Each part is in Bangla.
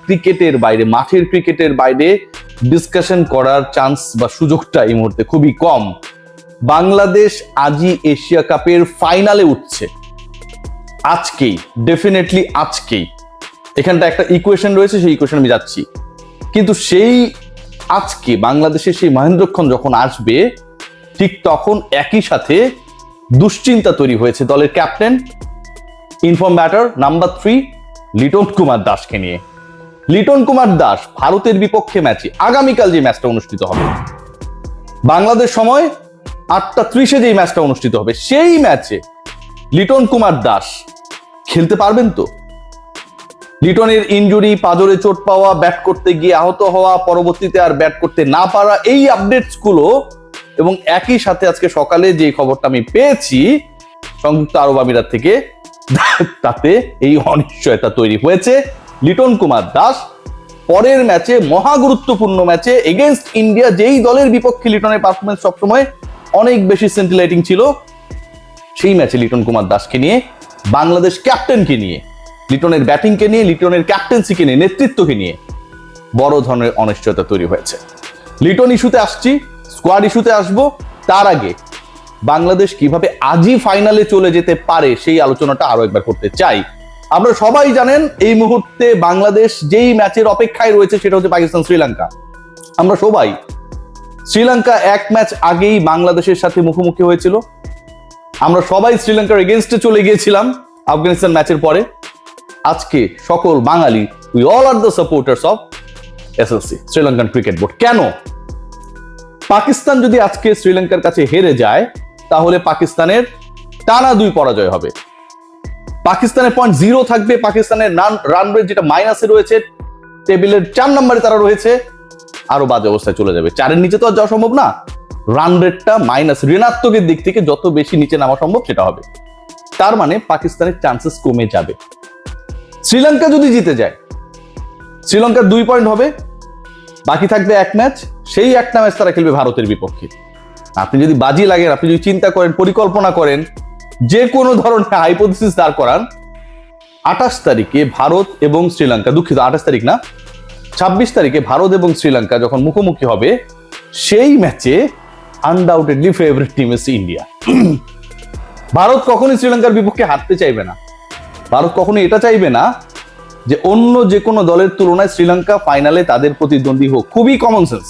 ক্রিকেটের বাইরে, মাঠের ক্রিকেটের বাইরে ডিসকাশন করার চান্স বা সুযোগটা এই মুহূর্তে খুবই কম। বাংলাদেশ আজই এশিয়া কাপের ফাইনালে উঠছে, আজকেই, ডেফিনেটলি আজকেই। এখানটা একটা ইকুয়েশন রয়েছে, সেই ইকুয়েশন আমি যাচ্ছি, কিন্তু সেই আজকে বাংলাদেশের সেই মহেন্দ্রক্ষণ যখন আসবে, ঠিক তখন একই সাথে দুশ্চিন্তা তৈরি হয়েছে দলের captain, inform batter number 3 Liton Kumar দাসকে নিয়ে। লিটন কুমার দাস ভারতের বিপক্ষে ম্যাচে, আগামীকাল যে ম্যাচটা অনুষ্ঠিত হবে বাংলাদেশ সময় 8:30 যেই ম্যাচটা অনুষ্ঠিত হবে, সেই ম্যাচে লিটন কুমার দাস খেলতে পারবেন তো? লিটনের ইনজুরি, পাজরে চোট পাওয়া, ব্যাট করতে গিয়ে আহত হওয়া, পরবর্তীতে আর ব্যাট করতে না পারা, এই আপডেটস গুলো এবং একই সাথে আজকে সকালে যে খবরটা আমি পেয়েছি সংযুক্ত আরব আমিরাত থেকে, তাতে এই অনিশ্চয়তা তৈরি হয়েছে। লিটন কুমার দাস পরের ম্যাচে, মহা গুরুত্বপূর্ণ ম্যাচে এগেইনস্ট ইন্ডিয়া, যেই দলের বিপক্ষে লিটনের পারফরমেন্স সবসময় অনেক বেশি সেন্টিলাইটিং ছিল, সেই ম্যাচে লিটন কুমার দাসকে নিয়ে, বাংলাদেশ ক্যাপ্টেনকে নিয়ে, লিটনের ব্যাটিংকে নিয়ে, লিটনের ক্যাপ্টেন্সিকে নিয়ে, নেতৃত্বকে নিয়ে বড় ধরনের অনিশ্চয়তা তৈরি হয়েছে। লিটন ইস্যুতে আসছি, স্কোয়াড ইস্যুতে আসবো, তার আগে বাংলাদেশ কিভাবে আজই ফাইনালে চলে যেতে পারে সেই আলোচনাটা আরো একবার করতে চাই। আপনারা সবাই জানেন এই মুহূর্তে বাংলাদেশ যেই ম্যাচের অপেক্ষায় রয়েছে সেটা হচ্ছে পাকিস্তান শ্রীলঙ্কা। আমরা সবাই, শ্রীলঙ্কা এক ম্যাচ আগেই বাংলাদেশের সাথে মুখোমুখি হয়েছিল, আমরা সবাই শ্রীলঙ্কার এগেইনস্টে চলে গিয়েছিলাম আফগানিস্তান ম্যাচের পরে। আজকে সকল বাঙালি, we all are the supporters of SLC, Sri Lankan cricket board. কেন? পাকিস্তান যদি আজকে শ্রীলঙ্কার কাছে হেরে যায়, তাহলে পাকিস্তানের টানা 2 পরাজয় হবে, পাকিস্তানের পয়েন্ট 0 থাকবে, পাকিস্তানের রান রেট যেটা মাইনাসে রয়েছে, টেবিলের 4 নম্বরে তারা রয়েছে, আরো বাজে অবস্থায় চলে যাবে। 4-এর নিচে তো আর যাওয়া সম্ভব না, রান রেটটা মাইনাস, ঋণাত্মকের দিক থেকে যত বেশি নিচে নামা সম্ভব সেটা হবে। তার মানে পাকিস্তানের চান্সেস কমে যাবে। শ্রীলঙ্কা যদি জিতে যায়, শ্রীলঙ্কার 2 পয়েন্ট হবে, বাকি থাকবে 1 ম্যাচ, সেই একটা ম্যাচ তারা খেলবে ভারতের বিপক্ষে। আপনি যদি বাজি লাগেন, আপনি যদি চিন্তা করেন, পরিকল্পনা করেন, যে কোনো ধরনের হাইপোথিসিস দাঁড় করান, 28 তারিখে ভারত এবং শ্রীলঙ্কা, দুঃখিত 28 তারিখ না, 26 তারিখে ভারত এবং শ্রীলঙ্কা যখন মুখোমুখি হবে, সেই ম্যাচে undoubtedly favourite team is India. Bharat কখনোই শ্রীলঙ্কার বিপক্ষে হারতে চাইবে না, ভারত কখনোই এটা চাইবে না যে অন্য যে কোনো দলের তুলনায় শ্রীলঙ্কা ফাইনালে তাদের প্রতিদ্বন্দ্বী হোক। খুবই কমন সেন্স।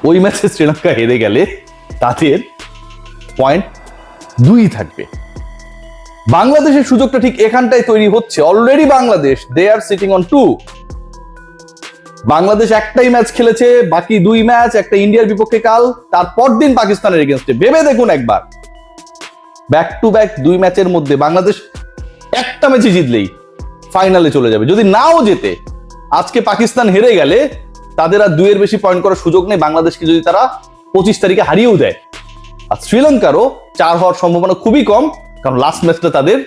ওই ম্যাচে শ্রীলঙ্কা হেরে গেলে তাদের পয়েন্ট 2 থাকবে। বাংলাদেশের সুযোগটা ঠিক এখানটায় তৈরি হচ্ছে। Already Bangladesh, they are sitting on 2। Bangladesh একটাই ম্যাচ খেলেছে, বাকি 2 ম্যাচ, একটা ইন্ডিয়ার বিপক্ষে কাল, তারপর দিন পাকিস্তানের এগেইনস্টে। ভেবে দেখুন একবার, ব্যাক টু ব্যাক 2 ম্যাচের মধ্যে বাংলাদেশ একটা ম্যাচে জিতলেই ফাইনালে চলে যাবে। যদি নাও জেতে, আজকে পাকিস্তান হেরে গেলে তাদের আর 2-এর বেশি পয়েন্ট করার সুযোগ নেই, বাংলাদেশকে যদি তারা 25 তারিখে হারিয়েও দেয়। আর শ্রীলঙ্কারও 4 হওয়ার সম্ভাবনা খুবই কম, কারণ লাস্ট ম্যাচটা তাদের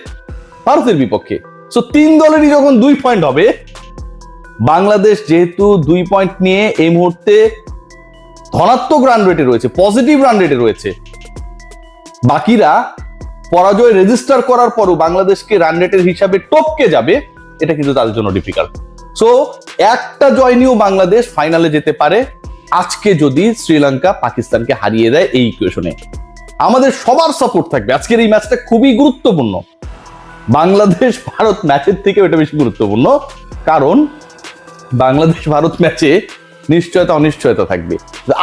ভারতের বিপক্ষে। সো 3 দলেরই যখন 2 পয়েন্ট হবে, বাংলাদেশ যেহেতু 2 পয়েন্ট নিয়ে এই মুহূর্তে ধনাত্মক রান রেটে রয়েছে, পজিটিভ রান রেটে রয়েছে, বাকিরা পরাজয় রেজিস্টার করার পরও বাংলাদেশকে রান রেটের হিসাবে টপকে যাবে, এটা কিন্তু তাদের জন্য ডিফিকাল্ট। সো একটা জয় নিয়েও বাংলাদেশ ফাইনালে যেতে পারে আজকে যদি শ্রীলঙ্কা পাকিস্তানকে হারিয়ে দেয়। এই ইকুয়েশনে আমাদের সবার সাপোর্ট থাকবে। আজকের এই ম্যাচটা খুবই গুরুত্বপূর্ণ, বাংলাদেশ ভারত ম্যাচের থেকে এটা বেশি গুরুত্বপূর্ণ, কারণ বাংলাদেশ ভারত ম্যাচে নিশ্চয়তা অনিশ্চয়তা থাকবে।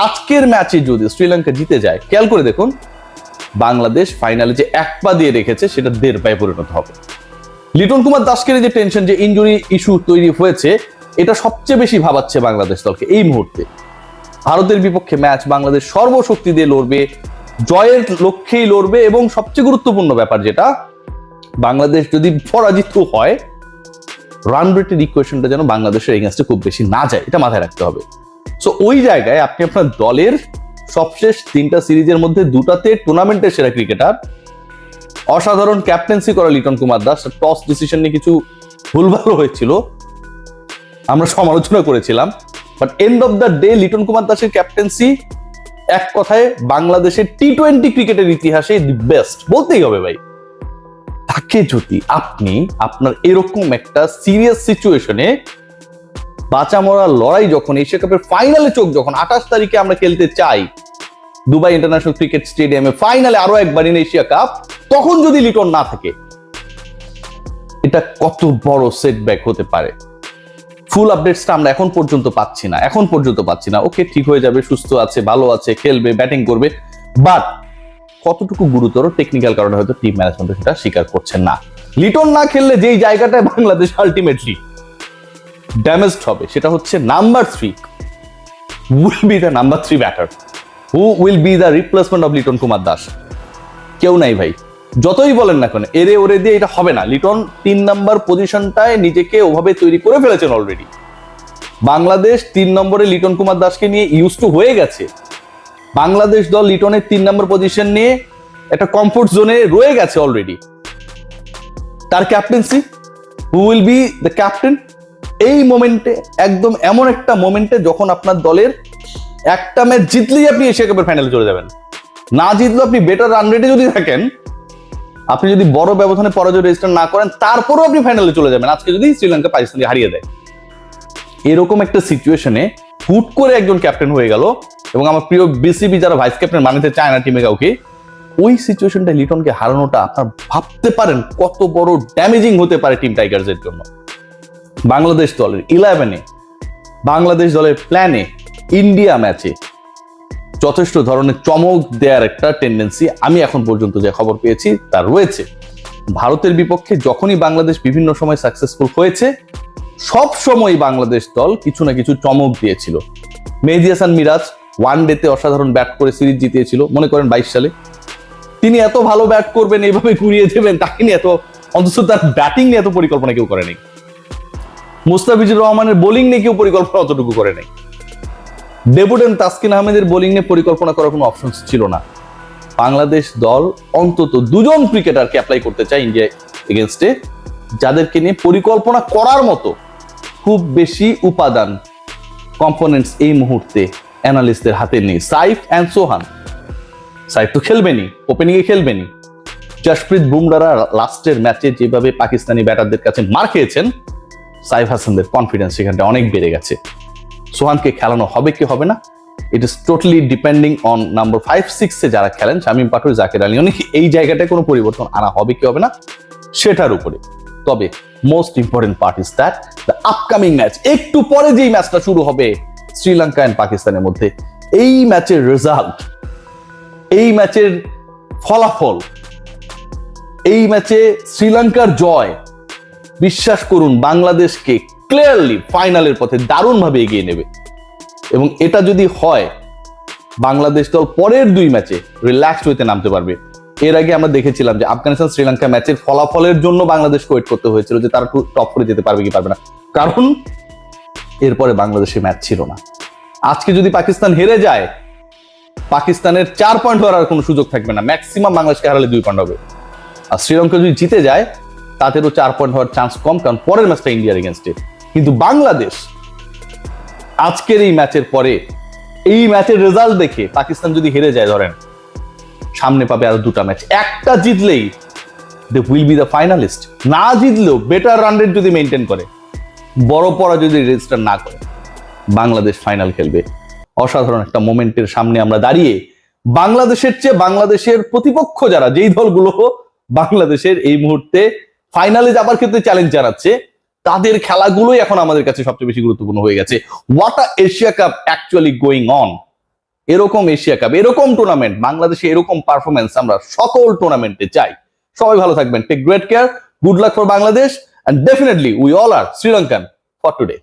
আজকের ম্যাচে যদি শ্রীলঙ্কা জিতে যায়, খেয়াল করে দেখুন, বাংলাদেশ ফাইনালে যে 1 পা দিয়ে রেখেছে সেটা 1.5 পায়ে পরিণত হবে। লিটন কুমার দাসকে যে টেনশন, যে ইনজুরি ইস্যু তৈরি হয়েছে, এটা সবচেয়ে বেশি ভাবাচ্ছে বাংলাদেশ দলকে এই মুহূর্তে। ভারতের বিপক্ষে ম্যাচ, বাংলাদেশ সর্বশক্তি দিয়ে লড়বে, জয়ের লক্ষ্যেই লড়বে, এবং সবচেয়ে গুরুত্বপূর্ণ ব্যাপার যেটা, বাংলাদেশ যদি পরাজিত হয়, রান রেটের ইকুয়েশনটা যেন বাংলাদেশের এগেইনস্টে খুব বেশি না যায়, এটা মাথায় রাখতে হবে। সো ওই জায়গায় আপনি আপনার দলের সবশেষ 3টা সিরিজের মধ্যে 2টাতে টুর্নামেন্টের সেরা ক্রিকেটার, অসাধারণ ক্যাপ্টেন্সি করা লিটন কুমার দাস, টস ডিসিশন নিয়ে কিছু ভুলভাল হয়েছিল, আমরা সমালোচনা করেছিলাম, but end of the day Liton Kumar দাসের ক্যাপ্টেন্সি এক কথায় বাংলাদেশের T20 ক্রিকেটের ইতিহাসে দি বেস্ট বলতেই হবে ভাই। তাকে যদি আপনি আপনার এরকম একটা সিরিয়াস সিচুয়েশনে বাঁচা মরার লড়াই, যখন এশিয়া কাপের ফাইনালে চোখ যখন 28 তারিখে আমরা খেলতে চাই দুবাই ইন্টারন্যাশনাল ক্রিকেট স্টেডিয়ামে ফাইনালে আরো একবার ইন এশিয়া কাপ, তখন যদি লিটন না থাকে, এটা কত বড় সেটব্যাক হতে পারে। ফুল আপডেটসটা আমরা এখন পর্যন্ত পাচ্ছি না। ওকে, ঠিক হয়ে যাবে, সুস্থ আছে, ভালো আছে, খেলবে, ব্যাটিং করবে, বাট কতটুকু গুরুতর টেকনিক্যাল কারণে হয়তো টিম ম্যানেজমেন্ট সেটা স্বীকার করছেন না। লিটন না খেললে যেই জায়গাটায় বাংলাদেশ আলটিমেটলি ড্যামেজড হবে, সেটা হচ্ছে number 3 will be the number 3 batter. Who will be the replacement of Liton Kumar Das? কেউ নাই ভাই, যতই বলেন না কেন, এরে ওরে দিয়ে এটা হবে না। লিটন 3 নাম্বার পজিশনটায় নিজেকে ওভাবে তৈরি করে ফেলেছেন অলরেডি। বাংলাদেশ 3 নম্বরে লিটন কুমার দাসকে নিয়ে ইউজ টু হয়ে গেছে। বাংলাদেশ দল লিটনের 3 নম্বর পজিশন নিয়ে একটা কমফোর্ট জোনে রয়ে গেছে অলরেডি। তার captaincy, who will be the captain? এই মোমেন্টে, একদম এমন একটা মোমেন্টে যখন আপনার দলের একটা ম্যাচ জিতলেই আপনি এশিয়া কাপের ফাইনালে চলে যাবেন, না জিতলেও আপনি বেটার রান রেটে যদি থাকেন, আপনি যদি বড় ব্যবধানে পরাজয় রেজিস্টার না করেন, তারপরেও আপনি ফাইনালে চলে যাবেন আজকে যদি শ্রীলঙ্কা পাকিস্তানকে হারিয়ে দেয়। এরকম একটা সিচুয়েশনে হুট করে একজন ক্যাপ্টেন হয়ে গেল, এবং আমার প্রিয় বিসিবি যারা ভাইস ক্যাপ্টেন বানাতে চায় না টিমে কাউকে, ওই সিচুয়েশনটা লিটনকে হারানোটা আপনার ভাবতে পারেন কত বড় ড্যামেজিং হতে পারে টিম টাইগার্সের জন্য। বাংলাদেশ দলের 11-এ, বাংলাদেশ দলের প্ল্যানে ইন্ডিয়া ম্যাচে যথেষ্ট ধরনের চমক দেওয়ার একটা টেন্ডেন্সি আমি এখন পর্যন্ত যে খবর পেয়েছি তার রয়েছে। ভারতের বিপক্ষে যখনই বাংলাদেশ বিভিন্ন সময় সাকসেসফুল হয়েছে, সব সময় বাংলাদেশ দল কিছু না কিছু চমক দিয়েছিল। মেহেদী হাসান মিরাজ ওয়ানডেতে অসাধারণ ব্যাট করে সিরিজ জিতিয়েছিল, মনে করেন 22 সালে। তিনি এত ভালো ব্যাট করবেন, এইভাবে ঘুরিয়ে দেবেন, তাকে নিয়ে এত, অন্তত তার ব্যাটিং নিয়ে এত পরিকল্পনা কেউ করেনি। মুস্তাফিজুর রহমানের বোলিং নিয়ে কেউ পরিকল্পনা অতটুকু করে নাই। ডেবুটেন্ট তাসকিন আহমেদের বোলিং নিয়ে পরিকল্পনা করার কোনো অপশন ছিল না। বাংলাদেশ দল অন্তত 2 জন ক্রিকেটারকে অ্যাপ্লাই করতে চায় ইন্ডিয়া এগেনস্টে, যাদেরকে নিয়ে পরিকল্পনা করার মতো খুব বেশি উপাদান, কম্পোনেন্টস এই মুহূর্তে অ্যানালিস্টদের হাতে নেই। সাইফ অ্যান্ড সোহান, সাইফ তো খেলবেনই, ওপেনিংয়ে খেলবেনই। জশপ্রীত বুমরারা লাস্টের ম্যাচে যেভাবে পাকিস্তানি ব্যাটারদের কাছে মার খেয়েছেন, সাইফ হাসানদের কনফিডেন্স সেখানটা অনেক বেড়ে গেছে। সোহানকে খেলানো হবে কি হবে না, it is totally depending on number 5-6-এ যারা খেলেন, শামীম পাটোয়ারি, জাকের আলী অনেক, এই জায়গাটায় কোনো পরিবর্তন আনা হবে কি হবে না সেটার উপরে। তবে most important part is that the upcoming match, একটু পরে যেই ম্যাচটা শুরু হবে শ্রীলঙ্কা এন্ড পাকিস্তানের মধ্যে, এই ম্যাচের রেজাল্ট, এই ম্যাচের ফলাফল, এই ম্যাচে শ্রীলঙ্কার জয়, বিশ্বাস করুন বাংলাদেশকে ক্লিয়ারলি ফাইনালের পথে দারুণভাবে এগিয়ে নেবে। এবং এটা যদি হয়, বাংলাদেশ দল পরের 2 ম্যাচে রিল্যাক্সড হইতে নামতে পারবে। এর আগে আমরা দেখেছিলাম যে আফগানিস্তান শ্রীলঙ্কা ম্যাচের ফলাফলের জন্য বাংলাদেশ ওয়েট করতে হয়েছিল যে তারা টপ করে যেতে পারবে কি পারবে না, কারণ এরপরে বাংলাদেশের ম্যাচ ছিল না। আজকে যদি পাকিস্তান হেরে যায়, পাকিস্তানের 4 পয়েন্ট হওয়ার আর কোনো সুযোগ থাকবে না, ম্যাক্সিমাম বাংলাদেশকে হারালে 2 পয়েন্ট হবে। আর শ্রীলঙ্কা যদি জিতে যায়, তাদেরও 4 পয়েন্ট হওয়ার চান্স কম, কারণ পরের ম্যাচটা ইন্ডিয়ার এগেনস্টে। কিন্তু বাংলাদেশ আজকের এই ম্যাচের পরে, এই ম্যাচের রেজাল্ট দেখে পাকিস্তান যদি হেরে যায়, ধরেন সামনে পাবে আরো 2টা ম্যাচ, একটা জিতলেই they will be the finalist. না জিতলেও বেটার রান রেট যদি মেনটেন করে, বড় পরাজয় যদি রেজিস্টার না করে, বাংলাদেশ ফাইনাল খেলবে। অসাধারণ একটা মোমেন্টের সামনে আমরা দাঁড়িয়ে, বাংলাদেশের চেয়ে বাংলাদেশের প্রতিপক্ষ যারা, যেই দলগুলো বাংলাদেশের এই মুহূর্তে ফাইনালে যাবার ক্ষেত্রে চ্যালেঞ্জ জানাচ্ছে, তাদের খেলাগুলোই এখন আমাদের কাছে সবচেয়ে বেশি গুরুত্বপূর্ণ হয়ে গেছে। What a Asia cup actually going on. এরকম এশিয়া কাপ, এরকম টুর্নামেন্ট, বাংলাদেশে এরকম পারফরমেন্স আমরা সকল টুর্নামেন্টে চাই। সবাই ভালো থাকবেন, take great care, good luck for Bangladesh, and definitely we all are Sri Lankan for today.